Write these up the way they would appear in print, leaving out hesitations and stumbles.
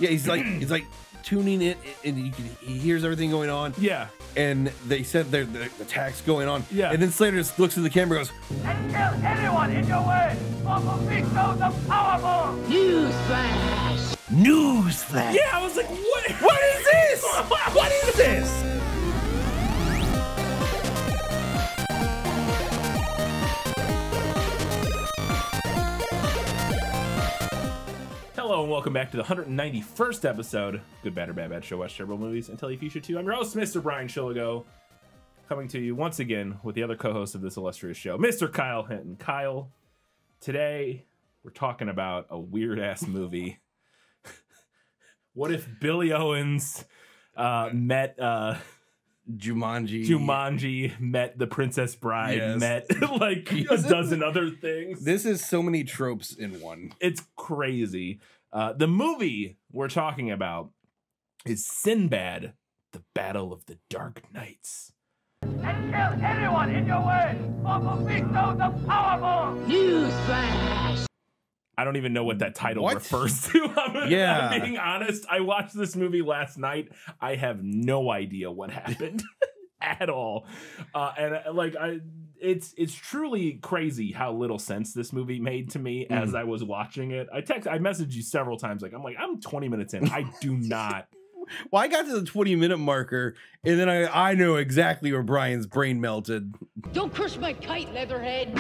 Yeah, he's like tuning it, and he hears everything going on. Yeah. And they said the attack's going on. Yeah. And then Slater just looks at the camera and goes, and kill anyone in your way. Mephisto's the powerful. Newsflash! Newsflash! Yeah, I was like, what? What is this? What is this? Hello and welcome back to the 191st episode, Good Bad or Bad Show, watch several movies and tell you future too. I'm your host, Mr. Brian Shilligo, coming to you once again with the other co-host of this illustrious show, Mr. Kyle Hinton. Kyle, today we're talking about a weird-ass movie. What if Billy Owens met Jumanji, met The Princess Bride, yes. met like a dozen other things. This is so many tropes in one. It's crazy. The movie we're talking about is Sinbad, The Battle of the Dark Knights. And kill anyone in your way. Mephisto's the powerful. Newsflash! I don't even know what that title What? refers to. Yeah. I'm being honest. I watched this movie last night. I have no idea what happened at all. It's truly crazy how little sense this movie made to me as I was watching it. I messaged you several times. I'm 20 minutes in. I do not. Well, I got to the 20-minute marker, and then I know exactly where Brian's brain melted. Don't crush my kite, Leatherhead!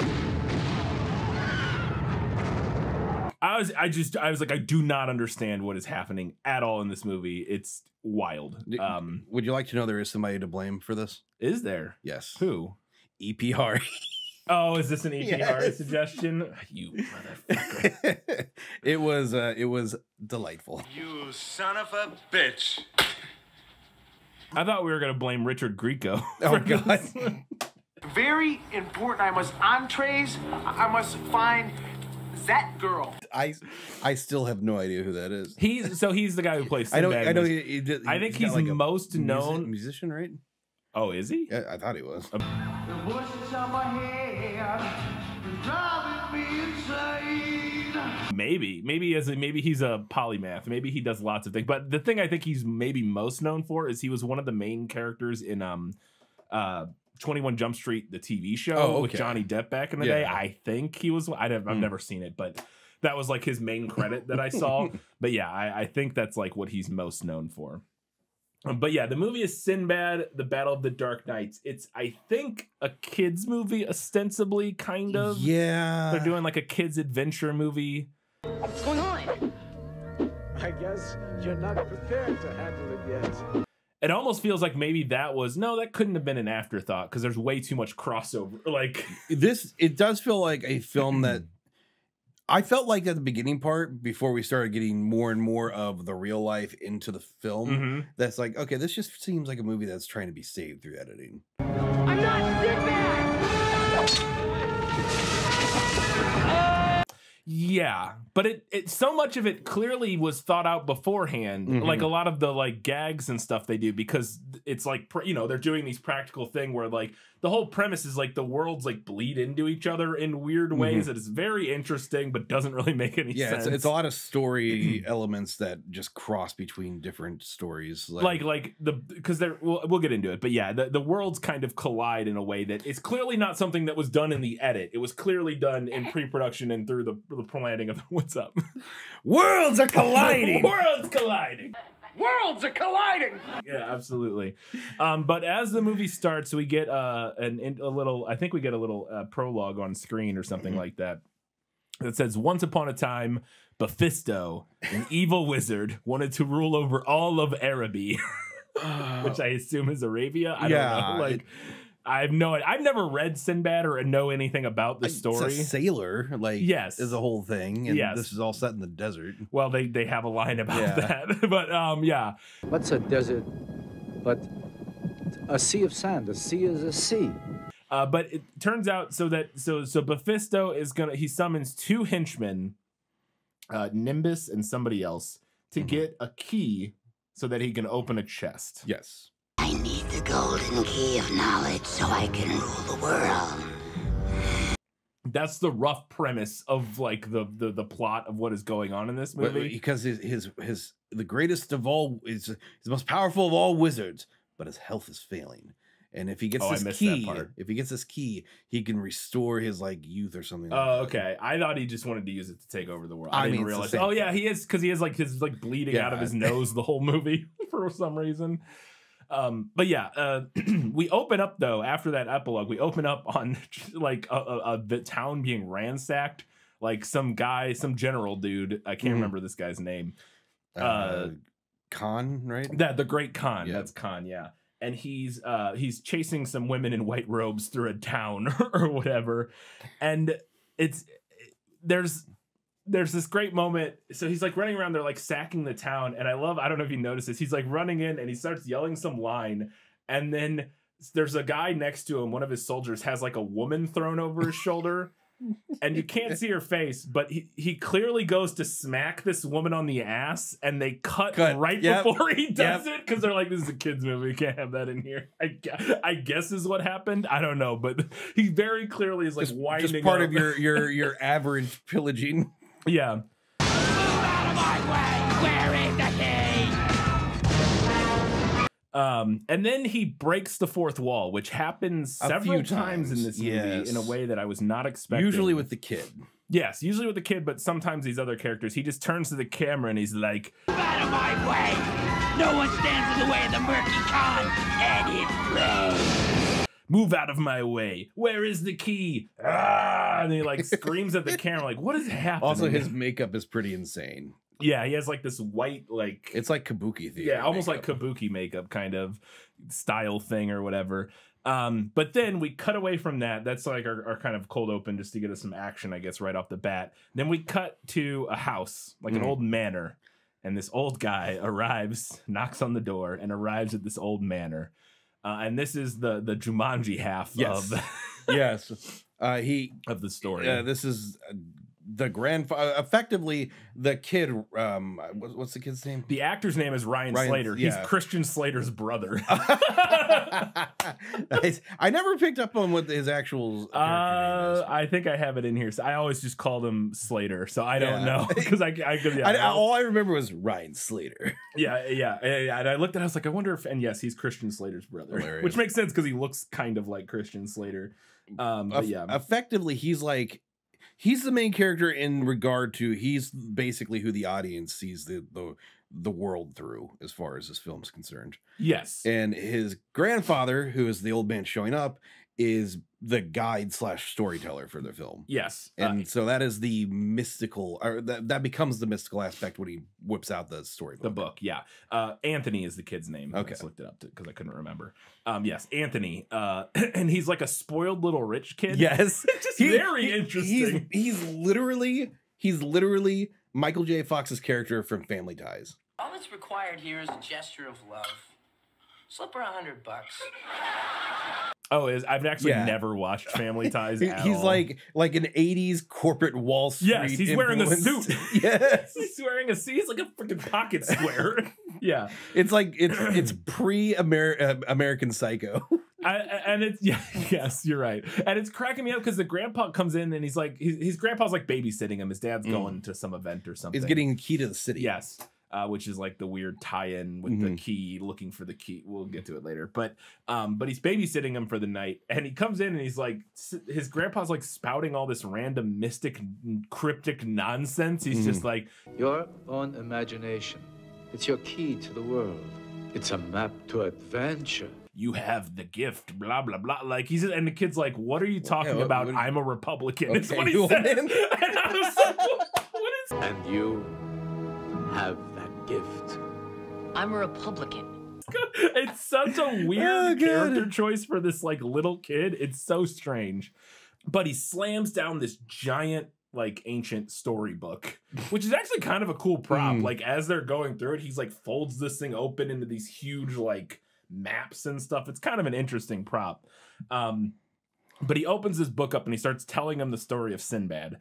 I was like, I do not understand what is happening at all in this movie. It's wild. Would you like to know there is somebody to blame for this? Is there? Yes. Who? EPR. Oh, is this an EPR Yes. suggestion? You motherfucker. It was delightful. You son of a bitch. I thought we were going to blame Richard Grieco. Oh, God. Very important. I must entrees. I must find that girl. I still have no idea who that is. He's the guy who plays I know. Sinbad. I know. I think got he's like a most known. musician, right? Oh, is he? Yeah, I thought he was. The bushes on my head is driving me insane. Maybe he's a polymath. Maybe he does lots of things. But the thing I think he's maybe most known for is he was one of the main characters in 21 Jump Street, the TV show with Johnny Depp back in the day. I think he was. I've never seen it, but that was like his main credit that I saw. But yeah, I think that's like what he's most known for. But yeah, the movie is Sinbad, The Battle of the Dark Knights. It's, I think, a kid's movie, ostensibly, kind of. Yeah. They're doing like a kid's adventure movie. What's going on? I guess you're not prepared to handle it yet. It almost feels like maybe that couldn't have been an afterthought because there's way too much crossover. Like it does feel like a film that I felt like at the beginning part before we started getting more and more of the real life into the film. That's like, okay, this just seems like a movie that's trying to be saved through editing. I'm not Sinbad! Yeah, but it so much of it clearly was thought out beforehand, like a lot of the like gags and stuff they do, because it's like, they're doing these practical thing where like the whole premise is like the worlds like bleed into each other in weird ways that is very interesting, but doesn't really make any sense. It's a lot of story elements that just cross between different stories. Because we'll get into it, but yeah, the worlds kind of collide in a way that is clearly not something that was done in the edit. It was clearly done in pre-production and through the planning of what's up. Worlds are colliding. Worlds colliding. Worlds are colliding. Yeah, absolutely. But as the movie starts, we get a little prologue on screen or something like that. That says, once upon a time, Mephisto, an evil wizard, wanted to rule over all of Araby, which I assume is Arabia. I don't know. I've never read Sinbad or know anything about the story. It's a sailor, yes, is the whole thing, and this is all set in the desert. Well, they have a line about that, but yeah. What's a desert but a sea of sand? A sea is a sea. But it turns out so Mephisto he summons two henchmen, Nimbus and somebody else, to get a key so that he can open a chest. Yes. I need the golden key of knowledge so I can rule the world. That's the rough premise of like the plot of what is going on in this movie. Because the greatest of all is the most powerful of all wizards, but his health is failing. And if he gets this key, he can restore his like youth or something. Oh, okay. I thought he just wanted to use it to take over the world. I didn't realize. Oh yeah, he is, because he has like his like bleeding out of his nose the whole movie for some reason. But yeah, we open up though after that epilogue. We open up on like the town being ransacked. Like some general dude. I can't remember this guy's name. Khan, right? The Great Khan. Yeah. That's Khan. Yeah. And he's chasing some women in white robes through a town or whatever. And there's this great moment. So he's like running around there, like sacking the town. And I don't know if you noticed this. He's like running in and he starts yelling some line. And then there's a guy next to him. One of his soldiers has like a woman thrown over his shoulder. And you can't see her face, but he clearly goes to smack this woman on the ass, and they cut. Right before he does it, because they're like, this is a kid's movie, we can't have that in here. I guess is what happened. I don't know, but he very clearly is like winding just part up. of your average pillaging. Yeah. Move out of my way! Where is the key? And then he breaks the fourth wall, which happens several times in this movie in a way that I was not expecting. Usually with the kid. Yes, usually with the kid, but sometimes these other characters, he just turns to the camera and he's like, Move out of my way! No one stands in the way of the murky Khan and his prey! Move out of my way. Where is the key? Ah! And he like screams at the camera like, what is happening? Also, his makeup is pretty insane. Yeah, he has like this white, like... It's like kabuki theater. Yeah, almost like kabuki makeup kind of style thing or whatever. But then we cut away from that. That's like our kind of cold open just to get us some action, I guess, right off the bat. Then we cut to a house, like an old manor. And this old guy arrives, knocks on the door, and arrives at this old manor. And this is the Jumanji half of... Yes. Of the story. This is... the grandfather, effectively the kid. What's the kid's name? The actor's name is Ryan Slater. He's Christian Slater's brother. I never picked up on what his actual character name is. I think I have it in here. So I always just called him Slater, so I don't know because all I remember was Ryan Slater. Yeah. And I looked at it, I was like, I wonder if, and yes, he's Christian Slater's brother, which makes sense because he looks kind of like Christian Slater. But yeah, effectively, he's the main character in regard to he's basically who the audience sees the world through as far as this film's concerned. Yes. And his grandfather, who is the old man showing up, is the guide / storyteller for the film. Yes. And so that is the mystical, or that becomes the mystical aspect when he whips out the storybook. The book, yeah. Anthony is the kid's name. Okay. I just looked it up because I couldn't remember. Yes, Anthony. And he's like a spoiled little rich kid. Yes. Just very interesting. He's literally Michael J. Fox's character from Family Ties. All that's required here is a gesture of love. Slip her $100. Oh, I've actually never watched Family Ties at he's all. like an 80s corporate Wall Street. Yes, he's wearing a suit. Yes. He's wearing a suit. He's like a freaking pocket square. Yeah. It's like it's pre-American Psycho. And it's yes, you're right. And it's cracking me up because the grandpa comes in and he's like his grandpa's like babysitting him. His dad's going to some event or something. He's getting the key to the city. Yes. Which is like the weird tie-in with the key, looking for the key. We'll get to it later. But he's babysitting him for the night, and he comes in and he's like, his grandpa's like spouting all this random mystic, cryptic nonsense. He's just like, your own imagination. It's your key to the world. It's a map to adventure. You have the gift, blah, blah, blah. Like and the kid's like, what are you talking about? I'm a Republican. Okay, it's what he said. And I was like, what is... And you have that gift. I'm a Republican. It's such a weird character choice for this like little kid. It's so strange. But he slams down this giant like ancient storybook, which is actually kind of a cool prop. Like as they're going through it, he's like folds this thing open into these huge like maps and stuff. It's kind of an interesting prop. But he opens this book up and he starts telling him the story of Sinbad.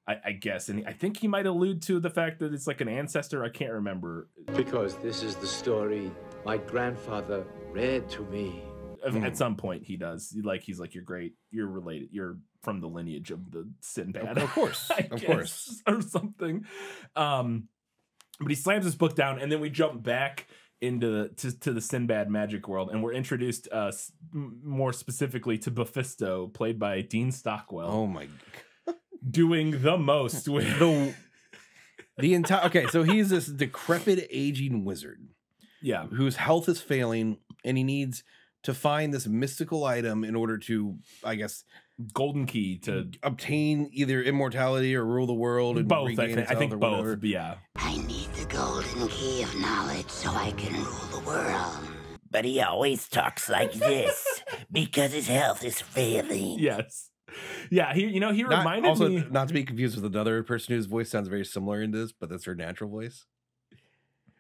I guess, and I think he might allude to the fact that it's like an ancestor. I can't remember. Because this is the story my grandfather read to me. At some point he does. He's like, you're great. You're related. You're from the lineage of the Sinbad. Of course. Of course. Or something. But he slams his book down, and then we jump back into the Sinbad magic world, and we're introduced more specifically to Mephisto, played by Dean Stockwell. Oh my God. Doing the most with the entire. Okay, so he's this decrepit, aging wizard. Yeah, whose health is failing, and he needs to find this mystical item in order to, I guess, golden key to obtain either immortality or rule the world. And both, I think both. Whatever. Yeah. I need the golden key of knowledge so I can rule the world. But he always talks like this because his health is failing. Yes. Yeah, he reminded me. Not to be confused with another person whose voice sounds very similar in this, but that's her natural voice.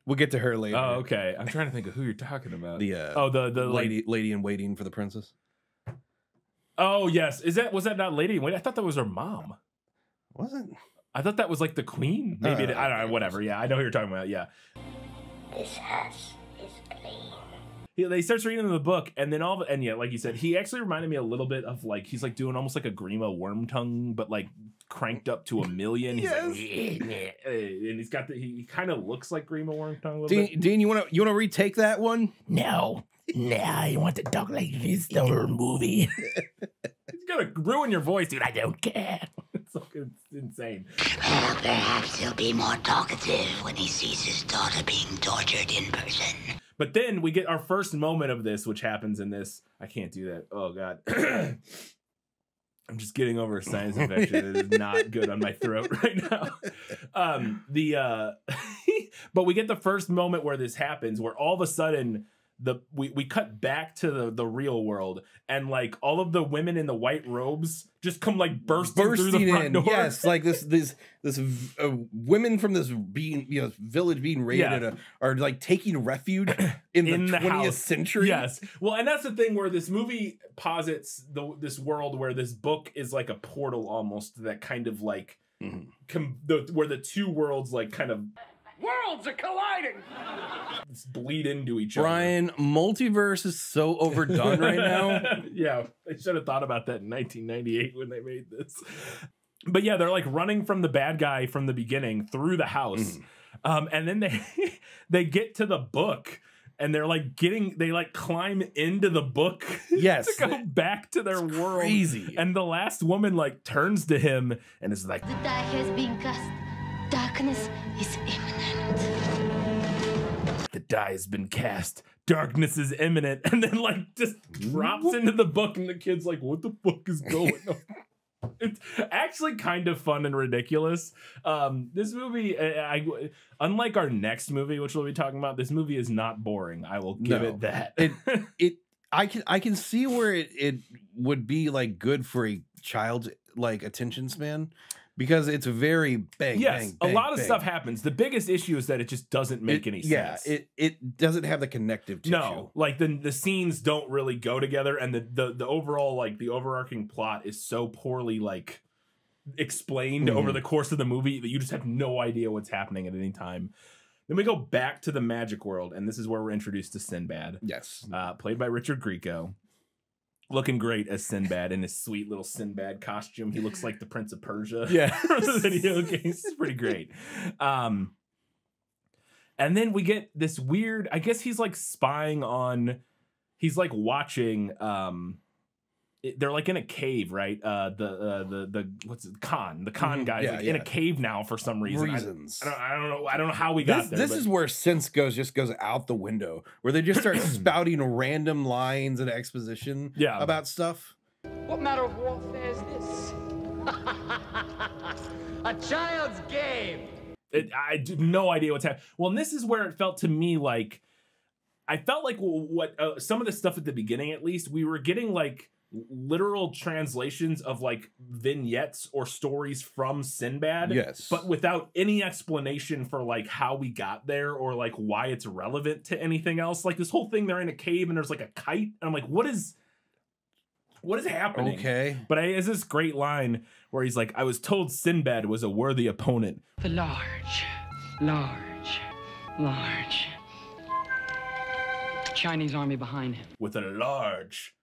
We'll get to her later. Oh, okay. I'm trying to think of who you're talking about. The lady in waiting for the princess. Oh yes, was that not Lady in Waiting? I thought that was her mom. Wasn't? I thought that was like the queen. Maybe I don't know. Whatever. Yeah, I know who you're talking about. Yeah. This house is clean. He starts reading the book, and then like you said, he actually reminded me a little bit of like he's like doing almost like a Grima worm tongue, but like cranked up to 1,000,000. He's like, and he's got he kind of looks like Grima worm tongue a little bit. Dean, you want to retake that one? No, I want to talk like this the whole movie. He's gonna ruin your voice, dude. I don't care. It's insane. Well, perhaps he'll be more talkative when he sees his daughter being tortured in person. But then we get our first moment of this, which happens in this. I can't do that. Oh, God. I'm just getting over a sinus infection. It is not good on my throat right now. But we get the first moment where this happens, where all of a sudden we cut back to the real world, and like all of the women in the white robes just come like bursting through the front door. Yes, like this women from this village being raided are like taking refuge in the 20th century. Yes, well, and that's the thing where this movie posits this world where this book is like a portal almost that kind of like where the two worlds like kind of Worlds are colliding. Bleed into each other. Brian, multiverse is so overdone right now. Yeah, they should have thought about that in 1998 when they made this. But yeah, they're like running from the bad guy from the beginning through the house. And then they get to the book, and they're like they climb into the book. Yes. To go back to their world. Crazy. And the last woman like turns to him and is like, The die has been cast. Darkness is imminent. The die has been cast. Darkness is imminent. And then like just drops into the book, and the kid's like, what the fuck is going on? It's actually kind of fun and ridiculous. This movie, unlike our next movie, which we'll be talking about, this movie is not boring. I will give it that. I can see where it would be like good for a child's like attention span. Because it's very bang, yes, bang, a lot of bang. stuff happens. The biggest issue is that it just doesn't make any sense. Yeah, it doesn't have the connective tissue. No, like the scenes don't really go together, and the overall like the overarching plot is so poorly like explained over the course of the movie that you just have no idea what's happening at any time. Then we go back to the magic world, and this is where we're introduced to Sinbad. Yes, played by Richard Grieco. Looking great as Sinbad in his sweet little Sinbad costume. He looks like the Prince of Persia. Yeah. From the video games. It's pretty great. And then we get this weird, I guess he's like spying on, he's like watching, they're like in a cave, right? The what's it, the Khan guy's in a cave now for some reason. I don't know how we got there. This is where sense goes out the window, where they just start spouting random lines and exposition about stuff. What manner of warfare is this? A child's game. I have no idea what's happening. Well, and this is where it felt to me like, I felt like what some of the stuff at the beginning, at least, we were getting like literal translations of like vignettes or stories from Sinbad, but without any explanation for like how we got there or like why it's relevant to anything else. Like this whole thing, they're in a cave and there's like a kite, and I'm like, what is happening? Okay, but it's this great line where he's like, I was told Sinbad was a worthy opponent. The large Chinese army behind him. With a large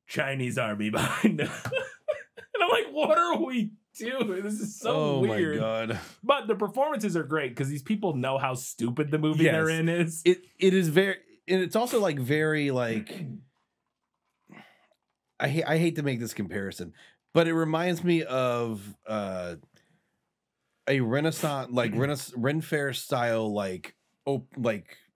Chinese army behind him. And I'm like, what are we doing? This is so weird. Oh my God. But the performances are great because these people know how stupid the movie they're in is. It is very, and it's also like very like, I hate to make this comparison, but it reminds me of a Renaissance, like Ren Fair style, like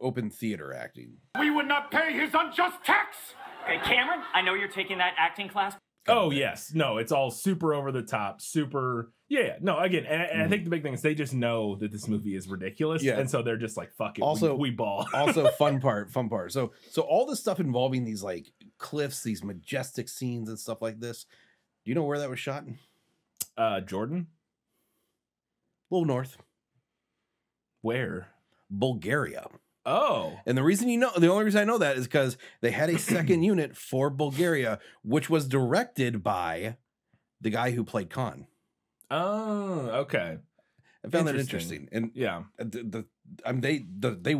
open theater acting. We would not pay his unjust tax. Okay, Cameron, I know you're taking that acting class. Oh, yes. No, it's all super over the top, super. Yeah. No, again, and I think the big thing is they just know that this movie is ridiculous. Yeah. And so they're just like, fuck it. Also, we ball. Also, fun part. So all this stuff involving these like cliffs, these majestic scenes and stuff like this. Do you know where that was shot? Jordan? A little north. Where? Bulgaria. Oh. And the only reason I know that is because they had a second unit for Bulgaria, which was directed by the guy who played Khan. Oh, okay. I found that interesting. And yeah, they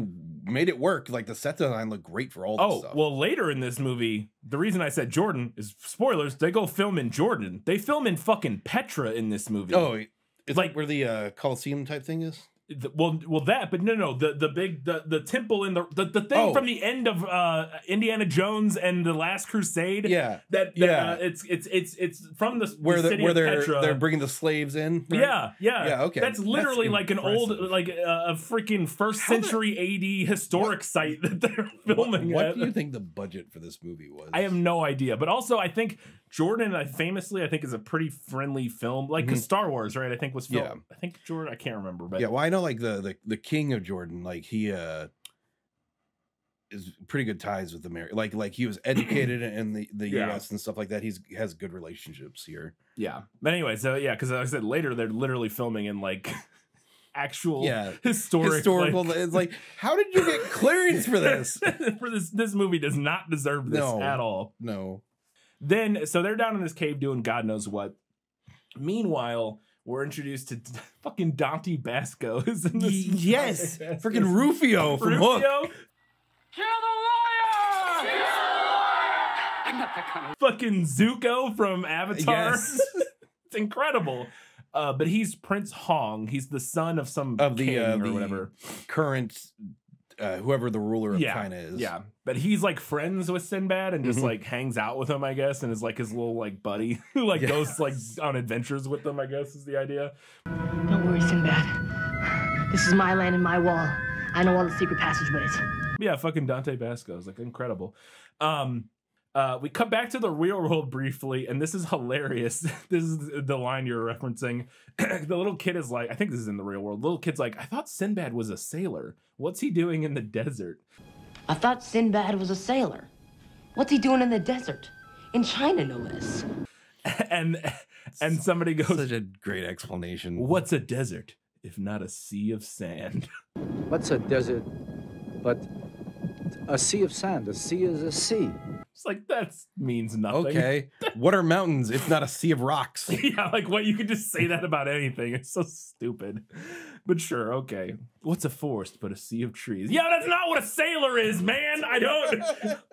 made it work. Like the set design looked great for all this stuff. Oh, well, later in this movie, the reason I said Jordan is spoilers. They go film in Jordan. They film in fucking Petra in this movie. Oh, it's like where the Colosseum type thing is. Well, that, but no, the temple in the thing from the end of Indiana Jones and the Last Crusade. Yeah, it's from the where the city of Petra. They're bringing the slaves in. Right? Yeah. Okay, that's literally like an old, like a freaking first century AD historic site that they're filming. What do you think the budget for this movie was? I have no idea, but also I think Jordan, famously, I think is a pretty friendly film, like Star Wars, right? I think was filmed. I think Jordan, I can't remember, but well, I know like the king of Jordan, like he is pretty good ties with America. Like he was educated in the US and stuff like that. He has good relationships here. Yeah, but anyway, so because I said later they're literally filming in like actual historical. Like, it's like, how did you get clearance for this? For this movie does not deserve this at all. No. Then, so they're down in this cave doing God knows what. Meanwhile, we're introduced to fucking Dante Basco. Yes, freaking Rufio from Hook. Kill the liar! I'm not that kind of. Fucking Zuko from Avatar. Yes. It's incredible. But he's Prince Hong. He's the son of some king or whatever. Current. Whoever the ruler of China is. Yeah. But he's like friends with Sinbad and just like hangs out with him, I guess, and is like his little like buddy who like goes like on adventures with them, I guess is the idea. Don't worry, Sinbad. This is my land and my wall. I know all the secret passageways. Yeah, fucking Dante Basco is like incredible. We cut back to the real world briefly, and this is hilarious. This is the line you're referencing. The little kid is like, I think this is in the real world. The little kid's like, I thought Sinbad was a sailor. What's he doing in the desert? I thought Sinbad was a sailor. What's he doing in the desert? In China, no less. And somebody goes, such a great explanation. What's a desert if not a sea of sand? What's a desert but a sea of sand? A sea is a sea. It's like, that means nothing. Okay. What are mountains if not a sea of rocks? Yeah, like what? You could just say that about anything. It's so stupid. But sure, okay. What's a forest but a sea of trees? Yeah, that's not what a sailor is, man. I don't.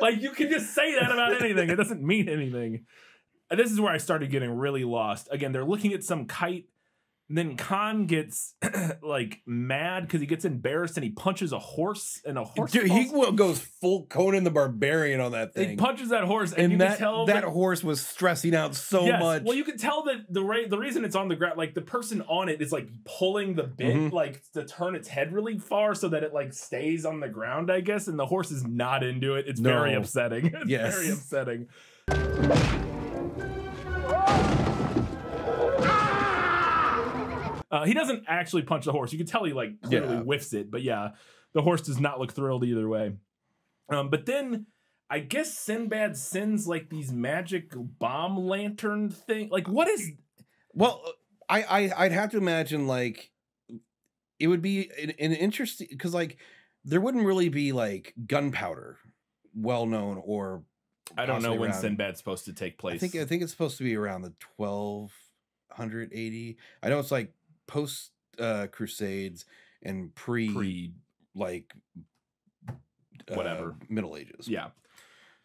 Like, you can just say that about anything. It doesn't mean anything. And this is where I started getting really lost. Again, they're looking at some kite. And then Khan gets like mad because he gets embarrassed and he punches a horse, and a horse. Dude, he goes full Conan the Barbarian on that thing. He punches that horse, and you can tell that horse was stressing out so much. Well, you can tell that the reason it's on the ground, like the person on it is like pulling the bit like to turn its head really far so that it like stays on the ground, I guess. And the horse is not into it. It's very upsetting. It's very upsetting. He doesn't actually punch the horse. You can tell he like clearly whiffs it, but yeah, the horse does not look thrilled either way. But then I guess Sinbad sends like these magic bomb lantern thing. Like, what is? Well, I'd have to imagine like it would be an interesting, because like there wouldn't really be like gunpowder well known, or I don't know when Sinbad's supposed to take place. I think it's supposed to be around the 1280. I know it's like post Crusades and pre like whatever Middle Ages. Yeah.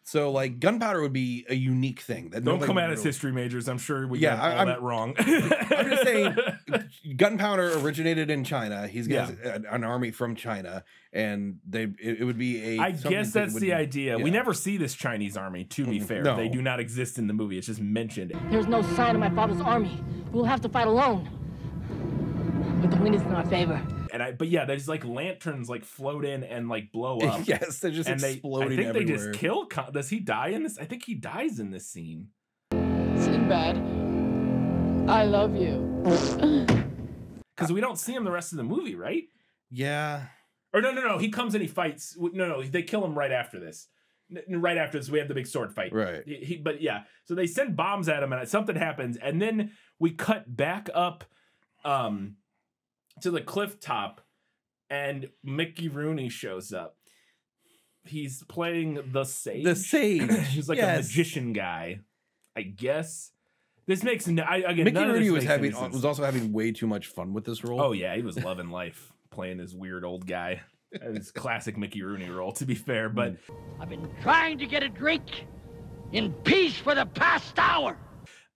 So like gunpowder would be a unique thing. That Don't come at us, history majors. I'm sure we got all that wrong. I'm just saying, gunpowder originated in China. He's got an army from China, and it would be a. I guess that's the idea. We never see this Chinese army. To be fair, they do not exist in the movie. It's just mentioned. There's no sign of my father's army. We'll have to fight alone. But the wind is in our favor. But yeah, there's like lanterns like float in and like blow up. Yes, they're just exploding I think everywhere. they just kill. Does he die in this? I think he dies in this scene. Sinbad, I love you. Because we don't see him the rest of the movie, right? Yeah. Or no. He comes and he fights. No, they kill him right after this. Right after this, we have the big sword fight. Right. But yeah, so they send bombs at him, and something happens, and then we cut back up. To the cliff top, and Mickey Rooney shows up. He's playing the Sage. The Sage. He's like a magician guy, I guess. This makes again. Mickey Rooney was also having way too much fun with this role. Oh yeah, he was loving life, playing this weird old guy. His classic Mickey Rooney role, to be fair. But I've been trying to get a drink in peace for the past hour.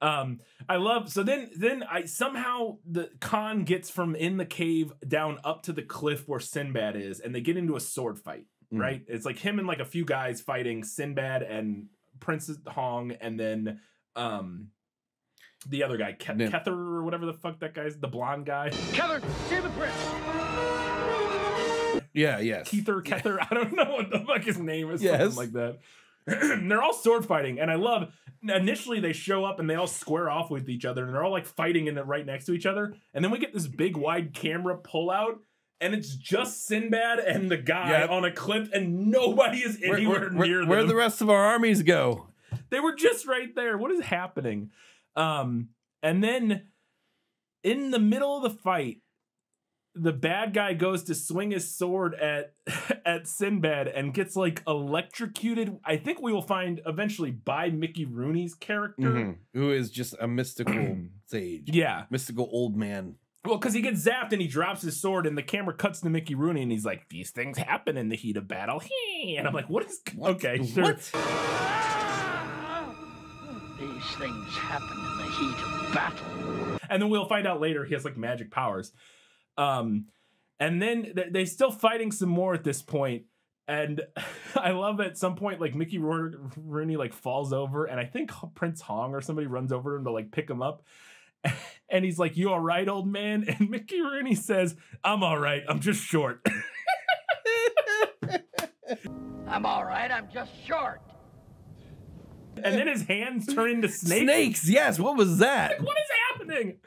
I love, so then somehow the Khan gets from in the cave down up to the cliff where Sinbad is, and they get into a sword fight, right? It's like him and like a few guys fighting Sinbad and Princess Hong, and then the other guy, Kether or whatever the fuck that guy's, the blonde guy. Kether, save the prince. Yeah, yes. Kether, I don't know what the fuck his name is, something like that. They're all sword fighting, and I love initially they show up and they all square off with each other, and they're all like fighting in it right next to each other, and then we get this big wide camera pull out, and it's just Sinbad and the guy on a cliff, and nobody is anywhere near them. Where'd the rest of our armies go? They were just right there. What is happening? And then in the middle of the fight, the bad guy goes to swing his sword at Sinbad and gets like electrocuted. I think we will find eventually by Mickey Rooney's character, who is just a mystical sage. Yeah, mystical old man. Well, because he gets zapped and he drops his sword, and the camera cuts to Mickey Rooney, and he's like, "These things happen in the heat of battle." And I'm like, "What is?" Okay, sure. What? These things happen in the heat of battle. And then we'll find out later he has like magic powers. And then they still fighting some more at this point, and I love at some point like Mickey Rooney like falls over, and I think Prince Hong or somebody runs over him to like pick him up, and he's like, "You all right, old man?" And Mickey Rooney says, "I'm all right. I'm just short." I'm all right. I'm just short. And then his hands turn into snakes. Snakes, yes. What was that? Like, what is happening?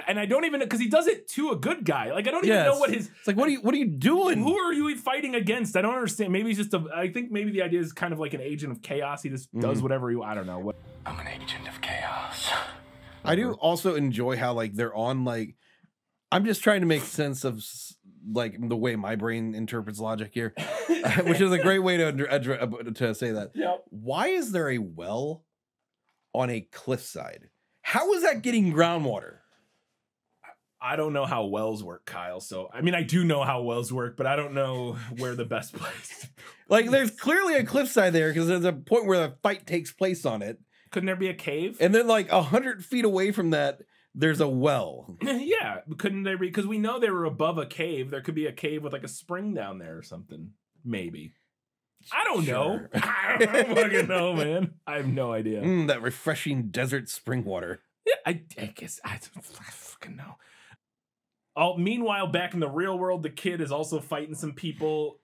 And I don't even know, because he does it to a good guy. Like, I don't even know what his... It's like, what are you doing? Who are you fighting against? I don't understand. Maybe he's just I think maybe the idea is kind of like an agent of chaos. He just does whatever he... I don't know. I'm an agent of chaos. I do also enjoy how, like, they're on, like... I'm just trying to make sense of, like, the way my brain interprets logic here. Which is a great way to say that. Yep. Why is there a well on a cliffside? How is that getting groundwater? I don't know how wells work, Kyle. So, I mean, I do know how wells work, but I don't know where the best place. Like, there's clearly a cliffside there because there's a point where the fight takes place on it. Couldn't there be a cave? And then, like, 100 feet away from that, there's a well. Yeah, couldn't there be? Because we know they were above a cave. There could be a cave with like a spring down there or something. Maybe. I don't know. I don't fucking know, man. I have no idea. That refreshing desert spring water. Yeah, I guess I don't fucking know. Meanwhile, back in the real world, the kid is also fighting some people.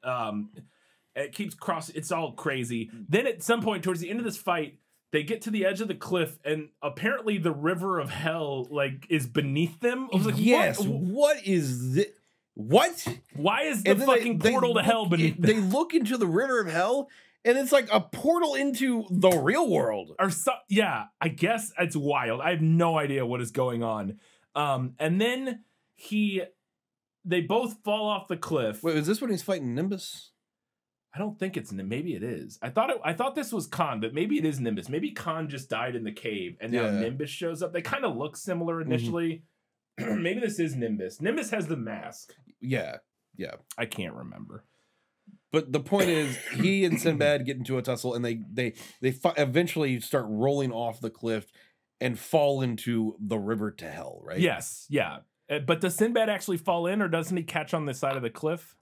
It keeps crossing. It's all crazy. Then at some point, towards the end of this fight, they get to the edge of the cliff, and apparently the river of hell like is beneath them. I was like, yes. What is this? What? Why is the fucking portal to hell beneath them? They look into the river of hell, and it's like a portal into the real world. Or yeah, I guess it's wild. I have no idea what is going on. And then they both fall off the cliff. Wait, is this when he's fighting Nimbus? I don't think it's maybe it is. I thought this was Khan, but maybe it is Nimbus. Maybe Khan just died in the cave, and now Nimbus shows up. They kind of look similar initially. Maybe this is Nimbus. Nimbus has the mask. Yeah. I can't remember. But the point is, he and Sinbad get into a tussle, and they eventually start rolling off the cliff and fall into the river to hell, right? Yes, yeah. But does Sinbad actually fall in, or doesn't he catch on the side of the cliff?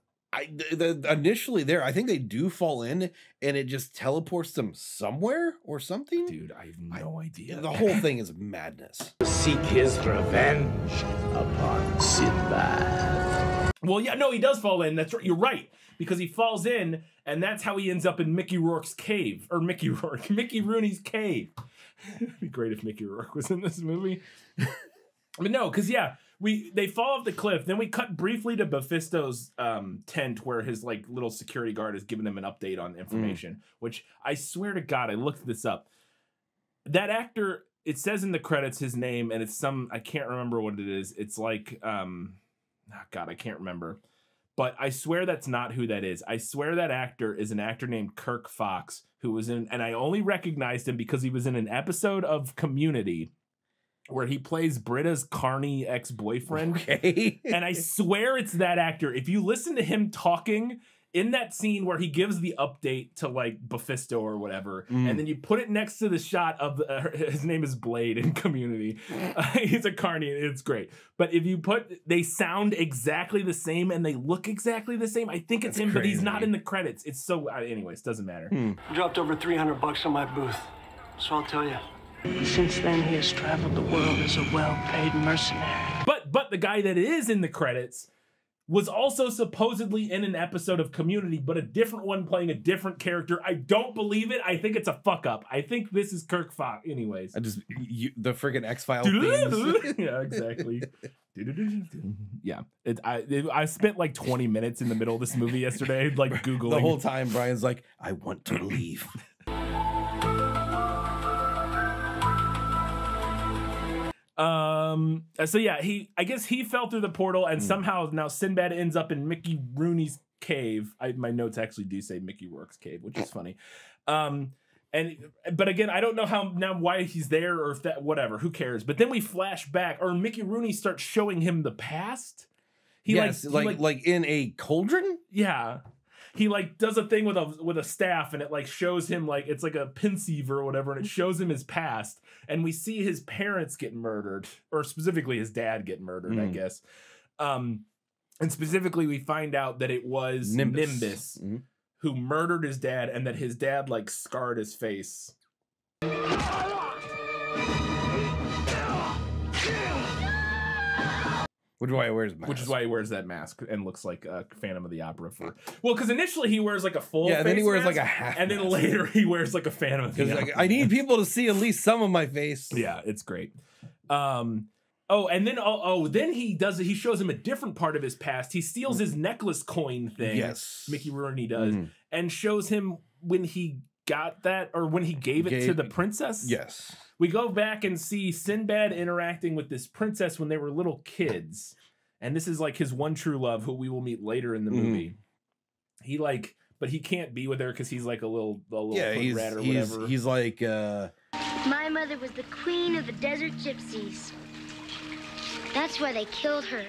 Initially there, I think they do fall in, and it just teleports them somewhere or something. Dude, I have no idea. The whole thing is madness. Seek his revenge upon Sinbad. Well, yeah, no, he does fall in. That's right. You're right. Because he falls in, and that's how he ends up in Mickey Rourke's cave. Or Mickey Rooney's cave. It'd be great if Mickey Rourke was in this movie. But no, because yeah, they fall off the cliff. Then we cut briefly to Mephisto's tent, where his like little security guard is giving him an update on information. Which I swear to God, I looked this up. That actor, it says in the credits his name, and it's I can't remember what it is. It's like God, I can't remember. But I swear that's not who that is. I swear that actor is an actor named Kirk Fox, who was in, and I only recognized him because he was in an episode of Community where he plays Britta's carny ex-boyfriend. Okay. And I swear it's that actor. If you listen to him talking in that scene where he gives the update to like Mephisto or whatever, and then you put it next to the shot of his name is Blade in Community. He's a carny. It's great. But if you they sound exactly the same and they look exactly the same. I think it's him, but he's not in the credits. It's so, anyways, doesn't matter. Dropped over $300 on my booth, so I'll tell you. Since then, he has traveled the world as a well-paid mercenary. But the guy that is in the credits was also supposedly in an episode of Community, but a different one playing a different character. I don't believe it. I think it's a fuck up. I think this is Kirk Fox. Anyways. The friggin' X-Files themes. Yeah, exactly. Yeah. I spent like 20 minutes in the middle of this movie yesterday, like Googling. The whole time Brian's like, I want to leave. So yeah, I guess he fell through the portal, and somehow now Sinbad ends up in Mickey Rooney's cave. My notes actually do say Mickey Rourke's cave, which is funny. But again, I don't know why he's there, or if that, whatever, who cares? But then we flash back, or Mickey Rooney starts showing him the past. Yes, like in a cauldron? Yeah. He like does a thing with a staff, and it like shows him, like it's like a pensieve or whatever, and it shows him his past, and we see his parents get murdered, or specifically his dad get murdered, I guess. And specifically we find out that it was Nimbus who murdered his dad, and that his dad like scarred his face. Which is why he wears mask. Which is why he wears that mask and looks like a Phantom of the Opera well, because initially he wears like a full and then he wears mask, like a half and then later he wears like a Phantom of the Opera. Like, I need people to see at least some of my face. Yeah, it's great. And then he shows him a different part of his past. He steals his necklace coin thing. Yes. Mickey Rooney does, and shows him when he got that, or when he gave it to the princess. Yes. We go back and see Sinbad interacting with this princess when they were little kids. And this is like his one true love, who we will meet later in the movie. But he can't be with her because he's like a little rat or whatever. He's like My mother was the queen of the desert gypsies. That's why they killed her.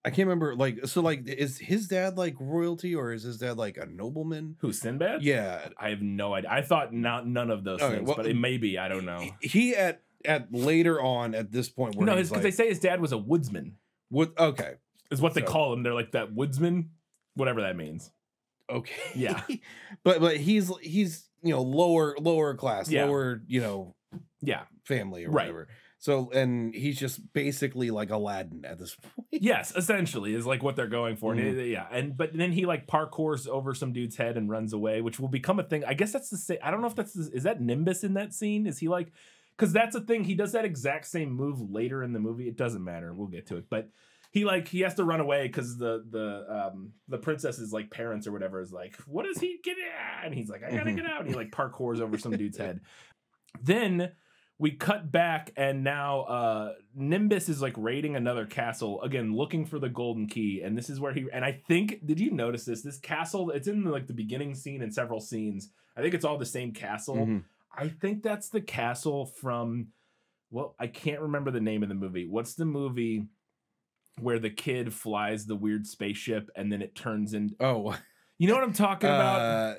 I can't remember, is his dad like royalty, or is his dad like a nobleman? Who, Sinbad? Yeah. I have no idea. I thought none of those things, but it may be. I don't know. He at later on at this point where because they say his dad was a woodsman. Okay. Is what they call him. They're like that woodsman, whatever that means. Okay. Yeah. but he's lower class, lower, family or whatever. So, and he's just basically like Aladdin at this point. Yes, essentially is like what they're going for. But then he like parkours over some dude's head and runs away, which will become a thing. I guess that's the same. I don't know if is that Nimbus in that scene? Is he like, because that's a thing. He does that exact same move later in the movie. It doesn't matter. We'll get to it. But he has to run away because the princess's like parents or whatever is like, what does he get at? And he's like, I gotta get out. And he like parkours over some dude's head. Then we cut back, and now Nimbus is like raiding another castle again, looking for the golden key. And this is where and I think, did you notice this castle? It's in the beginning scene and several scenes. I think it's all the same castle. I think that's the castle from, well, I can't remember the name of the movie. What's the movie where the kid flies the weird spaceship and then it turns into. Oh, you know what I'm talking about?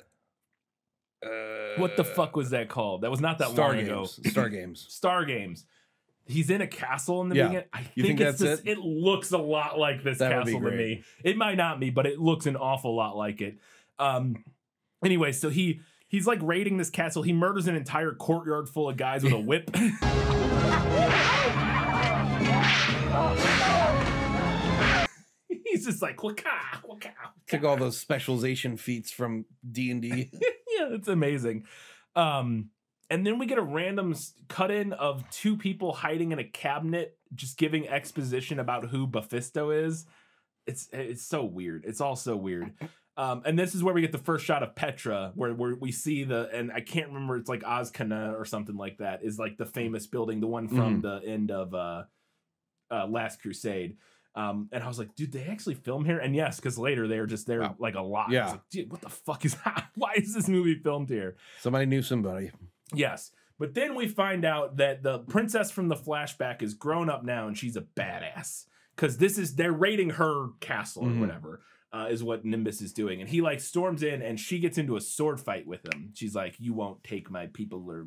What the fuck was that called? That was not that long ago. Star Games. Star Games. He's in a castle in the beginning. I think it's this. It looks a lot like this castle to me. It might not be, but it looks an awful lot like it. Anyway, so he's like raiding this castle. He murders an entire courtyard full of guys with a whip. He's just like, waka. Took all those specialization feats from D&D. Yeah, it's amazing. And then we get a random cut-in of two people hiding in a cabinet, just giving exposition about who Mephisto is. It's so weird. It's all so weird. And this is where we get the first shot of Petra, where we see and I can't remember, it's like Azkana or something like that, is like the famous building, the one from the end of Last Crusade. And I was like, dude, they actually film here? And yes, because later they're like a lot. Yeah. I was like, dude, what the fuck is that? Why is this movie filmed here? Somebody knew somebody. Yes. But then we find out that the princess from the flashback is grown up now and she's a badass. Because they're raiding her castle or whatever, is what Nimbus is doing. And he like storms in and she gets into a sword fight with him. She's like, you won't take my people or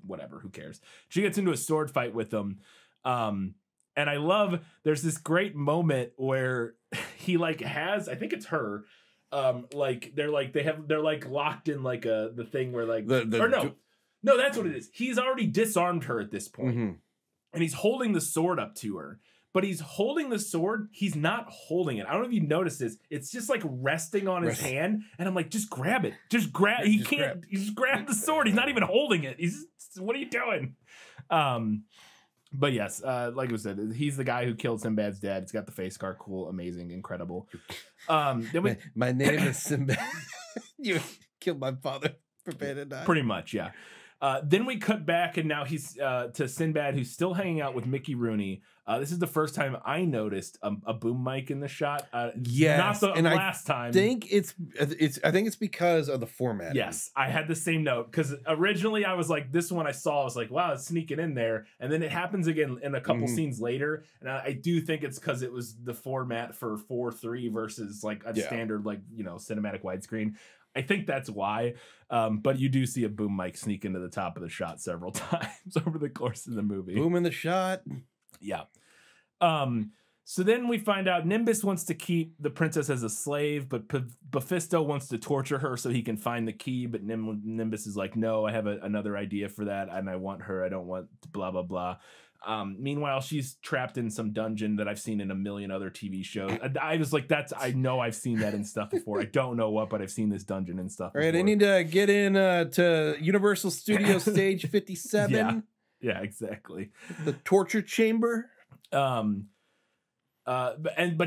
whatever, who cares? She gets into a sword fight with him. And I love, there's this great moment where he like has, I think it's her, like they're locked in like the thing where like, no, that's what it is. He's already disarmed her at this point. And he's holding the sword up to her, but he's holding the sword. He's not holding it. I don't know if you noticed this. It's just like resting on his hand. And I'm like, just grab it. Just grab. He can't. Just grab the sword. He's not even holding it. He's just, what are you doing? But yes, like I said, he's the guy who killed Sinbad's dad. He's got the face scar. Cool, amazing, incredible. Then my name is Sinbad. You killed my father. Prepare to die. Pretty much, yeah. Then we cut back, and now he's to Sinbad, who's still hanging out with Mickey Rooney. This is the first time I noticed a boom mic in the shot. Yes, not the last time. I think it's because of the format. Yes, I had the same note because originally I was like, this one I saw, I was like, wow, it's sneaking in there, and then it happens again in a couple scenes later, and I do think it's because it was the format for 4:3 versus like a standard like cinematic widescreen. I think that's why, but you do see a boom mic sneak into the top of the shot several times over the course of the movie. Boom in the shot. Yeah. So then we find out Nimbus wants to keep the princess as a slave, but Mephisto wants to torture her so he can find the key. But Nimbus is like, no, I have another idea for that, and I want her. I don't want blah, blah, blah. Meanwhile, she's trapped in some dungeon that I've seen in a million other TV shows. I was like, I know I've seen that in stuff before. I don't know what, but I've seen this dungeon and stuff before. All right, I need to get in to Universal Studios Stage 57. Yeah, exactly. The torture chamber. But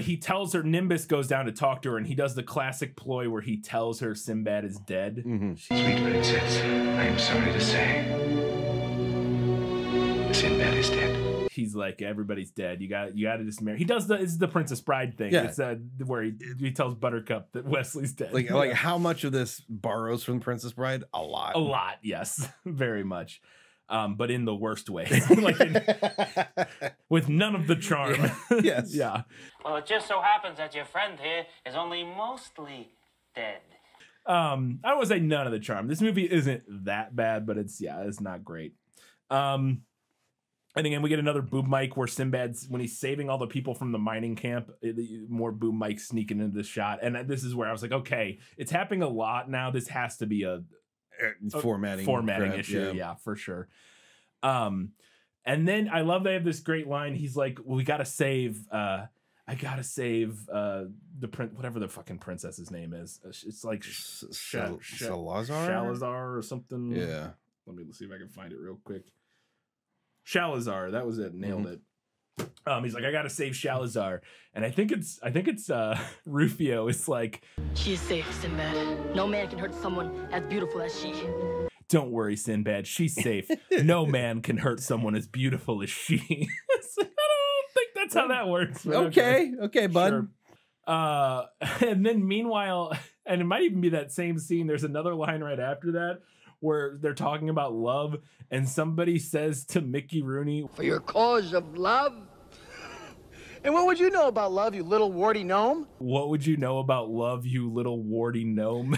he tells her, Nimbus goes down to talk to her, and he does the classic ploy where he tells her Sinbad is dead. Sweet princess, I am sorry to say, Sinbad is dead. He's like, everybody's dead. You got to just marry. He does it's the Princess Bride thing. Yeah. It's where he tells Buttercup that Wesley's dead. Like how much of this borrows from Princess Bride? A lot. A lot, yes, very much. But in the worst way, with none of the charm. Yes. Yeah. Well, it just so happens that your friend here is only mostly dead. I would say none of the charm. This movie isn't that bad, but it's not great. And again, we get another boom mic where Sinbad's, when he's saving all the people from the mining camp, more boom mics sneaking into the shot. And this is where I was like, okay, it's happening a lot now. This has to be a formatting issue. Yeah, for sure. And then I love they have this great line. He's like, well, we got to save, I got to save whatever the fucking princess's name is. It's like Shalazar or something. Yeah. Let me see if I can find it real quick. Shalazar, that was it. Nailed it. He's like, I gotta save Shalazar, and I think it's Rufio. It's like, she is safe, Sinbad. No man can hurt someone as beautiful as she. Don't worry, Sinbad. She's safe. No man can hurt someone as beautiful as she. It's like, I don't think that's how that works. Okay, bud. Sure. And then meanwhile, and it might even be that same scene. There's another line right after that, where they're talking about love, and somebody says to Mickey Rooney, for your cause of love, And what would you know about love, you little warty gnome? What would you know about love, you little warty gnome?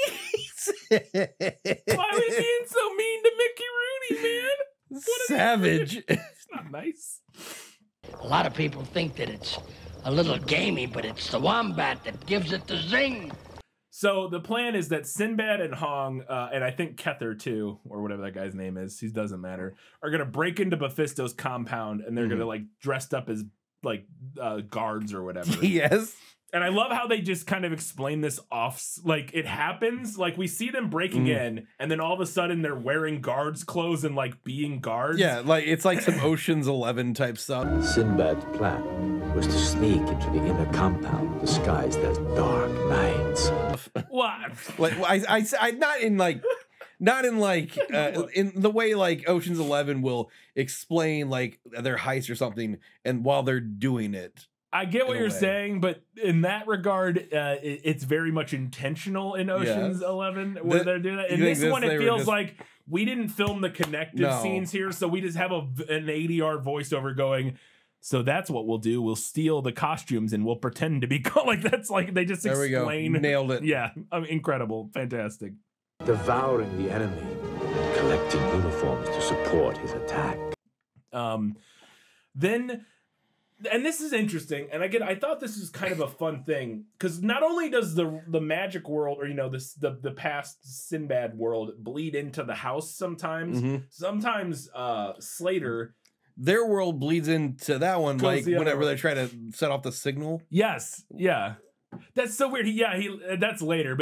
Jeez. Why was he being so mean to Mickey Rooney, man? What Savage. It's not nice. A lot of people think that it's a little gamey, but it's the wombat that gives it the zing. So the plan is that Sinbad and Hong, and I think Kether too, or whatever that guy's name is, he doesn't matter, are gonna break into Mephisto's compound, and they're gonna like dressed up as like guards or whatever. Yes. And I love how they just kind of explain this off, like it happens, like we see them breaking in, and then all of a sudden they're wearing guards' clothes and like being guards. Yeah, like it's like some Ocean's 11 type stuff. Sinbad's plan was to sneak into the inner compound disguised as dark knights. What? Like I not in like in the way like Ocean's 11 will explain like their heist or something, and while they're doing it. I get what you're saying, but in that regard, it's very much intentional in Ocean's 11 where they're doing that. In this one, it feels like we didn't film the connected scenes here, so we just have an ADR voiceover going. So that's what we'll do. We'll steal the costumes and we'll pretend to be like that's like they just explain. We go. Nailed it. Yeah, I mean, incredible, fantastic. Devouring the enemy, collecting uniforms to support his attack. Then. And this is interesting, and I thought this was kind of a fun thing, because not only does the magic world, or the past Sinbad world bleed into the house sometimes. Sometimes Slater, their world bleeds into that one, like whenever they try to set off the signal. Yes, yeah, that's so weird. That's later,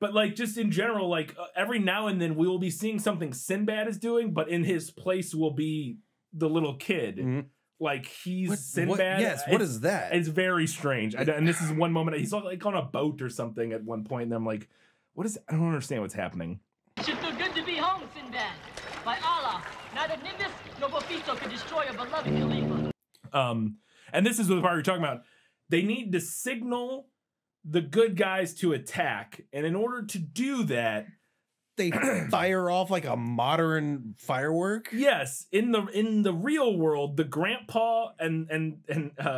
but like just in general, like every now and then we will be seeing something Sinbad is doing, but in his place will be the little kid. Like he's Sinbad. What is that? It's very strange. And this is one moment he's like on a boat or something at one point, and I'm like, "What is? I don't understand what's happening." It should feel good to be home, Sinbad. By Allah, neither Nimbus nor Mephisto could destroy your beloved Khalifa. And this is the part you're talking about. They need to signal the good guys to attack, and in order to do that, they fire off like a modern firework. Yes, in the real world, the grandpa and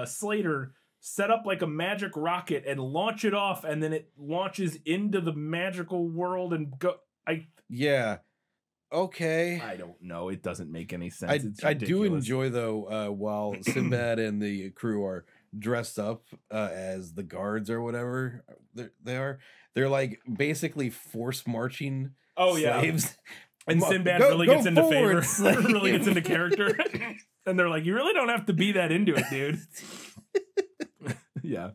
Slater set up like a magic rocket and launch it off, and then it launches into the magical world and go. Okay. I don't know. It doesn't make any sense. I do enjoy though while Sinbad and the crew are dressed up as the guards or whatever they're like basically force marching. Oh slaves. Yeah, and Sinbad really gets into favor, really gets into character, and they're like, "You really don't have to be that into it, dude." Yeah.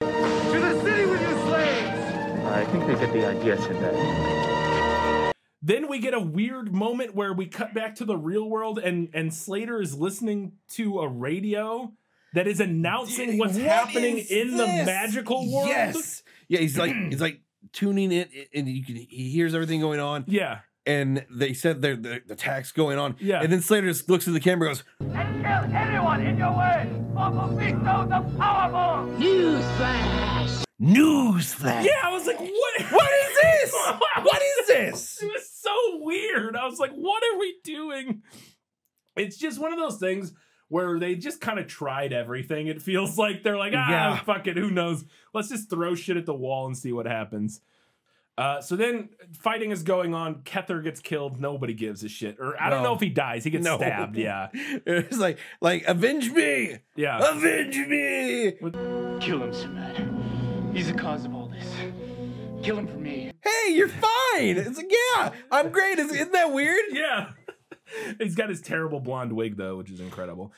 To the city with your slaves! I think they get the idea, Sinbad. Then we get a weird moment where we cut back to the real world, and Slater is listening to a radio that is announcing what's happening in the magical world. Yes. Yeah, he's like tuning it, and he hears everything going on. Yeah. And they said the attack's going on. Yeah. And then Slater just looks at the camera and goes, And kill anyone in your way! For Mephisto the Powerful! Newsflash! Newsflash! Yeah, I was like, what? What is this? What is this? It was so weird. I was like, what are we doing? It's just one of those things where they just kind of tried everything. It feels like they're like, fuck it, who knows? Let's just throw shit at the wall and see what happens. So then fighting is going on. Kether gets killed. Nobody gives a shit. Or I don't know if he dies. He gets stabbed. Yeah. It's like avenge me. Yeah. Avenge me. Kill him, Sinbad. He's the cause of all this. Kill him for me. Hey, you're fine. It's like, yeah, I'm great. Isn't that weird? Yeah. He's got his terrible blonde wig though, which is incredible.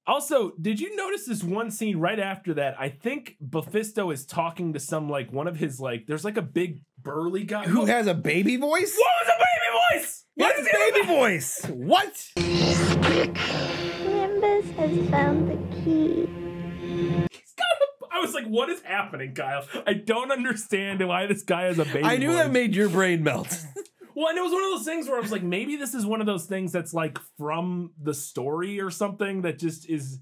Also, did you notice this one scene right after that? I think Mephisto is talking to some like one of his like. There's like a big burly guy who has a baby voice. What was a baby voice? What is baby voice? What? Nimbus has found the key. I was like, what is happening, Kyle? I don't understand why this guy has a baby I knew voice. that made your brain melt. Well, and it was one of those things where I was like, maybe this is one of those things that's like from the story or something that just is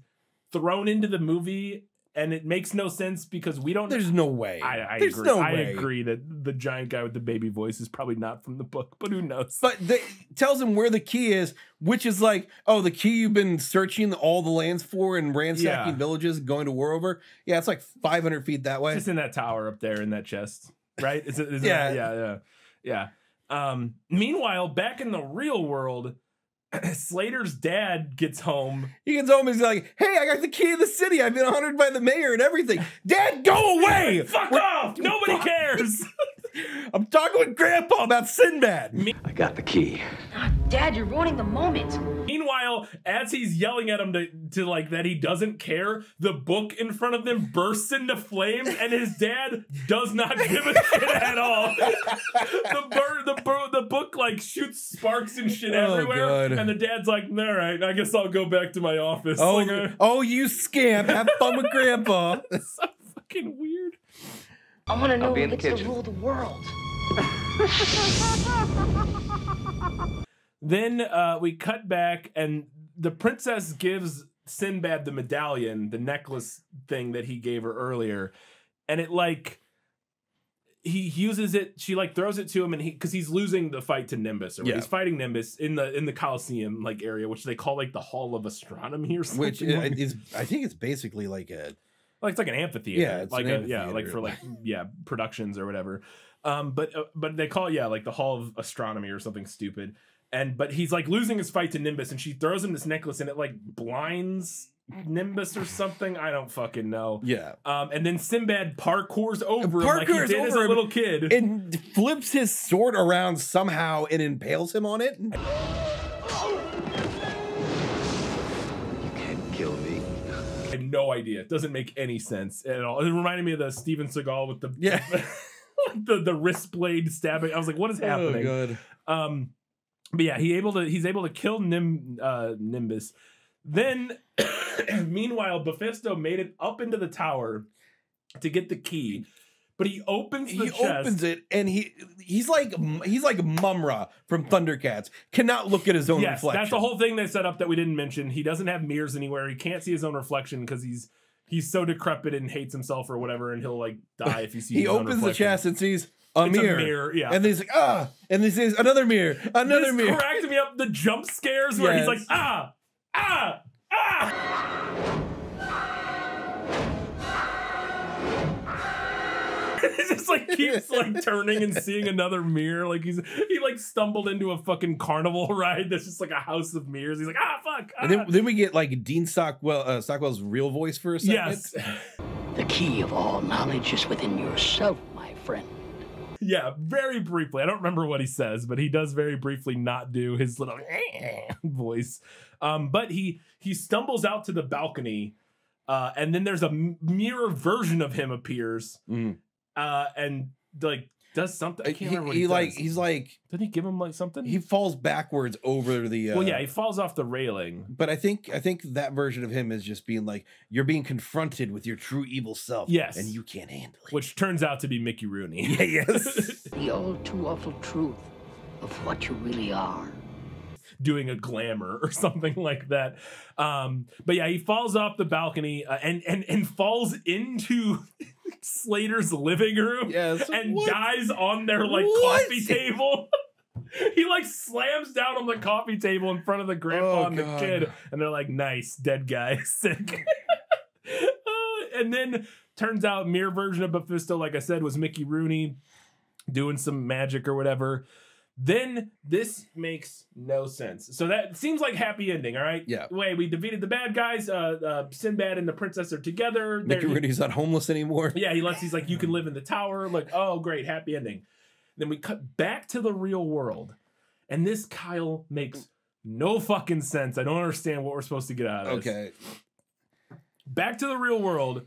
thrown into the movie and it makes no sense because we don't. There's no way. I There's agree. no I way. agree that the giant guy with the baby voice is probably not from the book, but who knows? But it tells him where the key is, which is like, oh, the key you've been searching all the lands for and ransacking villages, going to war over. Yeah, it's like 500 feet that way. It's just in that tower up there in that chest, right? Yeah. Meanwhile, back in the real world, Slater's dad gets home. He gets home and he's like, hey, I got the key to the city. I've been honored by the mayor and everything. Dad, go away. Fuck off. Nobody cares. I'm talking with Grandpa about Sinbad. I got the key. Dad, you're ruining the moment. Meanwhile, as he's yelling at him to like that he doesn't care, the book in front of them bursts into flames, and his dad does not give a shit at all. The book like shoots sparks and shit everywhere, God. and the dad's like, "All right, I guess I'll go back to my office." Oh, like, oh, you scamp! Have fun with Grandpa. It's so fucking weird. I want to know who gets to rule the world. Then we cut back, and the princess gives Sinbad the medallion, the necklace thing that he gave her earlier, and it like he uses it. She like throws it to him, and because he's losing the fight to Nimbus, or he's fighting Nimbus in the Colosseum like area, which they call like the Hall of Astronomy or something. Which is, I think it's basically like a. Like it's like an amphitheater, yeah, it's like an amphitheater. like for like productions or whatever. But they call it like the Hall of Astronomy or something stupid. But he's like losing his fight to Nimbus, and she throws him this necklace, and it like blinds Nimbus or something. I don't fucking know. Yeah. And then Sinbad parkours over him like he did as a little kid, and flips his sword around somehow and impales him on it. I had no idea. It doesn't make any sense at all. It reminded me of the Steven Seagal with the the wrist blade stabbing. I was like, what is happening? Oh god. But yeah, he's able to kill Nimbus. Then meanwhile, Mephisto made it up into the tower to get the key. But he opens the chest. Opens it, and he's like Mumra from Thundercats. Cannot look at his own reflection. That's the whole thing they set up that we didn't mention. He doesn't have mirrors anywhere. He can't see his own reflection because he's so decrepit and hates himself or whatever, and he'll like die if he sees. He opens the chest and sees a mirror. A mirror, yeah. And then he's like, ah, and then he says another mirror, another mirror. This cracked me up. The jump scares where he's like, ah, ah, ah. He just like keeps like turning and seeing another mirror. Like he like stumbled into a fucking carnival ride that's just like a house of mirrors. He's like, ah, fuck. Ah. And then we get like Dean Stockwell's real voice for a second. Yes. The key of all knowledge is within yourself, my friend. Yeah, very briefly. I don't remember what he says, but he does very briefly not do his little voice. But he stumbles out to the balcony, and then there's a mirror version of him appears. And like does something. I can't remember what he does. He's like, did he give him like something? He falls backwards over the. Well, yeah, he falls off the railing. But I think that version of him is just being like, you're being confronted with your true evil self. Yes, and you can't handle it. Which turns out to be Mickey Rooney. Yeah, yes. The all too awful truth of what you really are. Doing a glamour or something like that. But yeah, he falls off the balcony and falls into Slater's living room and dies on their like coffee table. He like slams down on the coffee table in front of the grandpa and the kid, and they're like, nice, dead guy, sick. And then turns out mirror version of Mephisto, like I said, was Mickey Rooney doing some magic or whatever. Then this makes no sense. So that seems like happy ending, all right? Yeah. Wait, we defeated the bad guys. Sinbad and the princess are together. Mickey Rooney's not homeless anymore. Yeah, he's like, you can live in the tower. Like, oh, great, happy ending. Then we cut back to the real world. And this, Kyle, makes no fucking sense. I don't understand what we're supposed to get out of this. Okay. Back to the real world.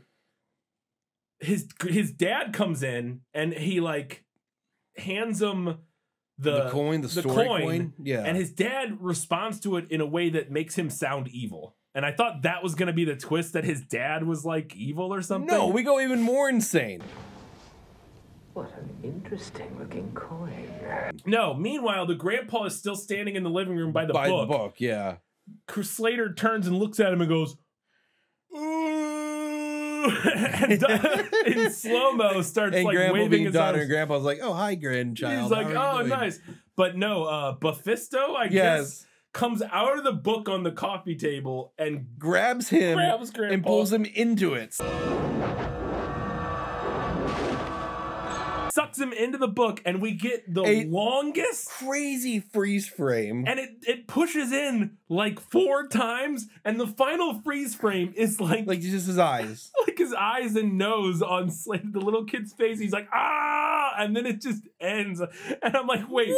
His dad comes in and he like hands him the coin, the story coin. Yeah. And his dad responds to it in a way that makes him sound evil. And I thought that was going to be the twist, that his dad was like evil or something. No, we go even more insane. What an interesting looking coin. No, meanwhile, the grandpa is still standing in the living room by the book. Yeah. Slater turns and looks at him and goes, and in slow-mo starts and like Grandpa waving being his daughter, arms. and Grandpa's like, "Oh, hi, grandchild." He's like, How are "Oh, you doing?" nice." But no, Baphisto, I guess, comes out of the book on the coffee table and grabs him and pulls him into it. Sucks him into the book, and we get the longest crazy freeze frame. And it pushes in like 4 times, and the final freeze frame is like just his eyes. Like his eyes and nose on like the little kid's face. He's like, ah, and then it just ends. And I'm like, wait,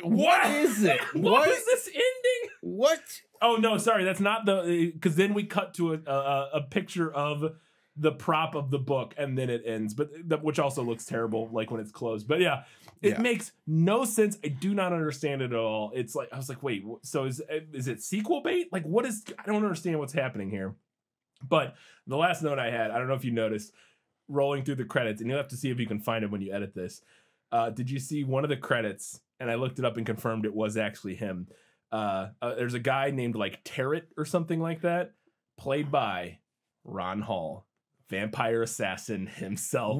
what is it? What is this ending? What? Oh no, sorry, that's not the, because then we cut to a picture of the prop of the book, and then it ends, but which also looks terrible, like when it's closed. But yeah, it makes no sense. I do not understand it at all. It's like, I was like, wait, so is it sequel bait? Like, what is? I don't understand what's happening here. But the last note I had, I don't know if you noticed, rolling through the credits, and you'll have to see if you can find it when you edit this. Did you see one of the credits? And I looked it up and confirmed it was actually him. There's a guy named like Tarrant or something like that, played by Ron Hall. Vampire assassin himself.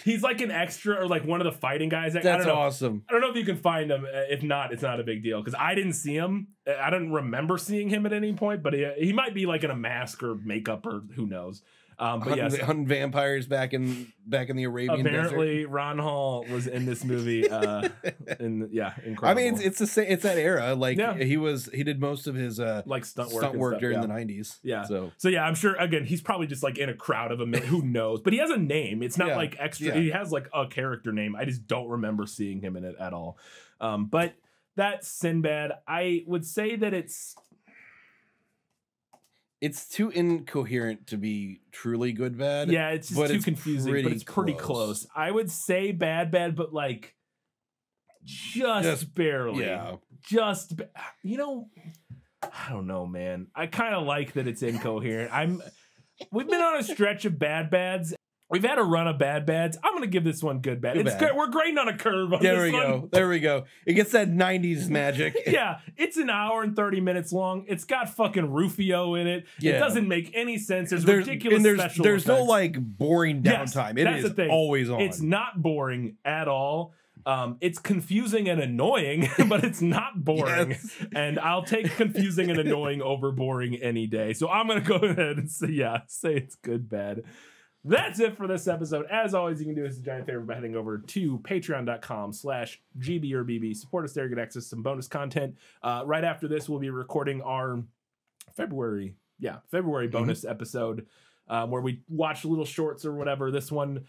He's like an extra or like one of the fighting guys. That's I don't know. awesome. I don't know if you can find him. If not, it's not a big deal because I didn't see him. I don't remember seeing him at any point, but he might be like in a mask or makeup or who knows. But yes, hunting vampires back in the Arabian apparently desert. Ron Hall was in this movie. And yeah, incredible. I mean, it's that era. Like he did most of his like stunt work during the 90s. Yeah. So yeah, I'm sure. Again, he's probably just like in a crowd of a million. Who knows? But he has a name. It's not like extra. He has like a character name. I just don't remember seeing him in it at all. But that's Sinbad. I would say that it's too incoherent to be truly good bad. Yeah, it's just too confusing, but it's pretty close. I would say bad, but like just barely. Yeah. You know, I don't know, man. I kind of like that it's incoherent. We've been on a stretch of bads. We've had a run of bads. I'm gonna give this one good bad. We're grading on a curve on this one. There we go. It gets that 90s magic. Yeah, it's an hour and 30 minutes long. It's got fucking Rufio in it. Yeah. It doesn't make any sense. There's ridiculous special There's no effects. like boring downtime. Yes, it is always on. It's not boring at all. It's confusing and annoying, but it's not boring. Yes. And I'll take confusing and annoying over boring any day. So I'm gonna go ahead and say it's good bad. That's it for this episode. As always, you can do us a giant favor by heading over to patreon.com/GBorBB. Support us there, get access to some bonus content. Right after this, we'll be recording our February bonus episode where we watch little shorts or whatever. This one,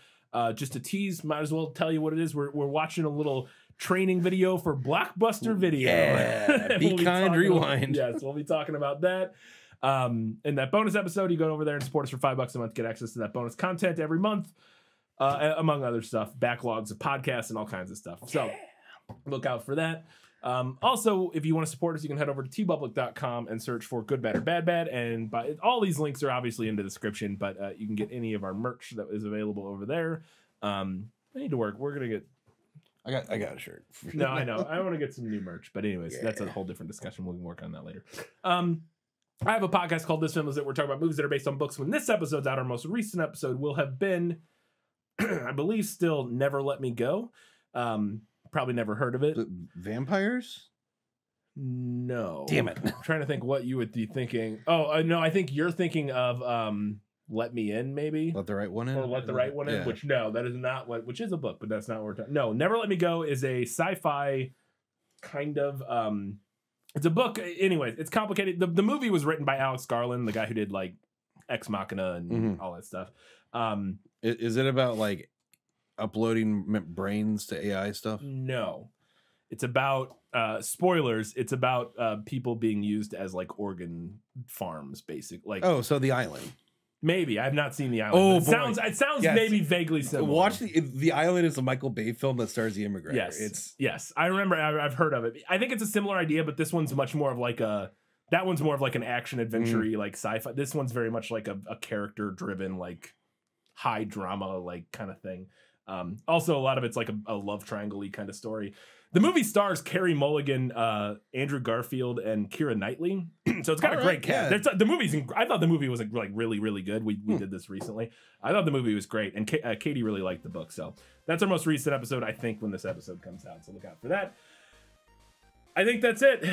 just a tease, might as well tell you what it is. We're watching a little training video for Blockbuster Video. Yeah, Be Kind, Rewind. Yes, we'll be talking about that. In that bonus episode, you go over there and support us for $5 a month, get access to that bonus content every month, among other stuff, backlogs of podcasts and all kinds of stuff. So look out for that. Also, if you want to support us, you can head over to tpublic.com and search for Good Bad or Bad Bad. And all these links are obviously in the description, but you can get any of our merch that is available over there. I need to work. We're going to get... I got a shirt. No, I know. I want to get some new merch. But anyways, that's a whole different discussion. We can work on that later. I have a podcast called This Film Is It. We're talking about movies that are based on books. When this episode's out, our most recent episode will have been, I believe, still Never Let Me Go. Probably never heard of it. Vampires? No. Damn it. I'm trying to think what you would be thinking. Oh, no, I think you're thinking of Let Me In, maybe. Let the Right One In? Or Let the Right One In, which, no, that is not what, which is a book, but that's not what we're talking. No, Never Let Me Go is a sci-fi kind of... it's a book. Anyways, it's complicated. The movie was written by Alex Garland, the guy who did like Ex Machina and all that stuff. Is it about like uploading brains to AI stuff? No. It's about spoilers. It's about people being used as like organ farms, basically. Like so The Island. Maybe. I've not seen The Island. It sounds maybe vaguely similar. Watch The Island is a Michael Bay film that stars Ian McGregor. Yes. I remember. I've heard of it. I think it's a similar idea, but this one's much more of like that one's more of like an action adventure-y, like sci-fi. This one's very much like a character-driven, like high drama, like kind of thing. Also, a lot of it's like a love triangle-y kind of story. The movie stars Carey Mulligan, Andrew Garfield, and Keira Knightley. So it's got a great cast. Yeah. The movie's. I thought the movie was like really, really good. We did this recently. I thought the movie was great, and Katie really liked the book. So that's our most recent episode, I think, when this episode comes out. So look out for that. I think that's it.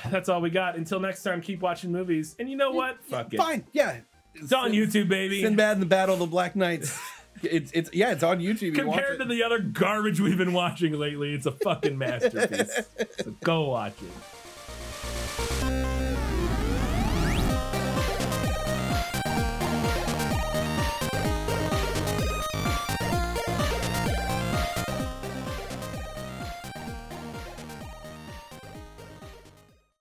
That's all we got. Until next time, keep watching movies. And you know what? Fuck it. Fine. Yeah. It's on YouTube, baby. Sinbad and the Battle of the Black Knights. It's on YouTube. Compared to the other garbage we've been watching lately, it's a fucking masterpiece. So go watch it.